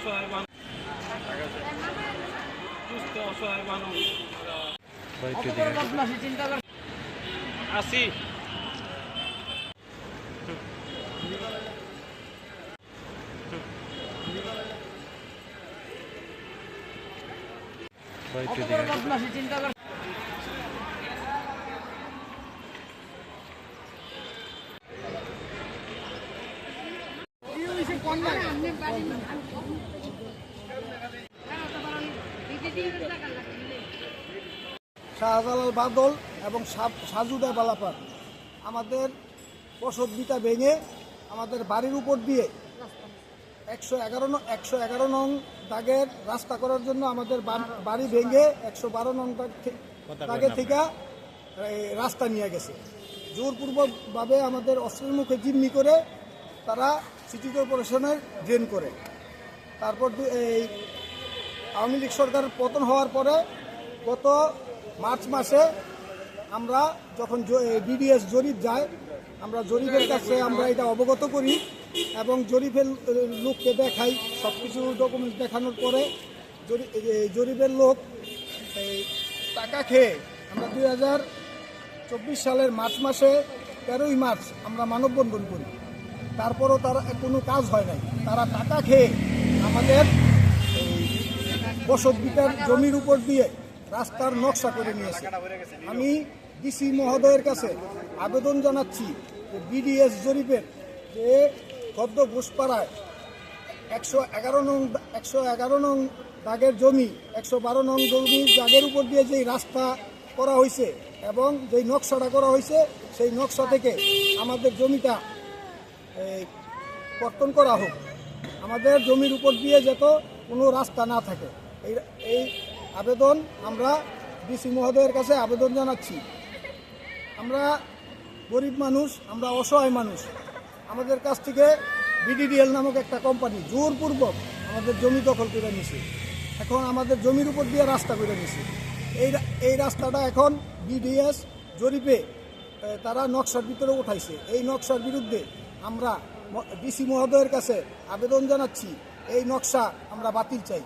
অসহায় মানুষ সুস্থ অসহায় মানুষ আসি চিন্তা কর শাহজালাল বাদল এবং সাজুদা বালাপার আমাদের বসতভিটা ভেঙে আমাদের বাড়ির উপর দিয়ে 111 নং দাগের রাস্তা করার জন্য আমাদের বাড়ি ভেঙে 112 নং দাগের থেকে রাস্তা নিয়ে গেছে। জোরপূর্বকভাবে আমাদের অস্ত্রের মুখে জিম্মি করে তারা সিটি কর্পোরেশনের ড্রেন করে। তারপর এই আওয়ামী লীগ সরকার পতন হওয়ার পরে গত মার্চ মাসে আমরা যখন বিডিএস জরিপ যায়, আমরা জরিপের কাছে আমরা এটা অবগত করি এবং জরিপের লোককে দেখাই। সব কিছু ডকুমেন্টস দেখানোর পরে জরিপের লোক টাকা খেয়ে আমরা 2024 সালের মার্চ মাসে 13ই মার্চ আমরা মানববন্ধন করি। তারপরও তারা কোনো কাজ হয় নাই। তারা টাকা খেয়ে আমাদের বসতভিটার জমির উপর দিয়ে রাস্তার নকশা করে নিয়েছে। আমি ডিসি মহোদয়ের কাছে আবেদন জানাচ্ছি যে বিডিএস জরিপের যে গদ্য ঘোষপাড়ায় 111 নং দাগের জমি 112 নং জমির দাগের উপর দিয়ে যেই রাস্তা করা হয়েছে এবং যেই নকশাটা করা হয়েছে সেই নকশা থেকে আমাদের জমিটা কর্তন করা হোক। আমাদের জমির উপর দিয়ে যেত কোনো রাস্তা না থাকে, এই আবেদন আমরা ডিসি মহোদয়ের কাছে আবেদন জানাচ্ছি। আমরা গরিব মানুষ, আমরা অসহায় মানুষ। আমাদের কাছ থেকে বিডিডিএল নামক একটা কোম্পানি জোরপূর্বক আমাদের জমি দখল করে নিছে। এখন আমাদের জমির উপর দিয়ে রাস্তা করে নিছে। এই রাস্তাটা এখন বিডিএস জরিপে তারা নকশার ভিতরে উঠাইছে। এই নকশার বিরুদ্ধে আমরা ডিসি মহোদয়ের কাছে আবেদন জানাচ্ছি, এই নকশা আমরা বাতিল চাই।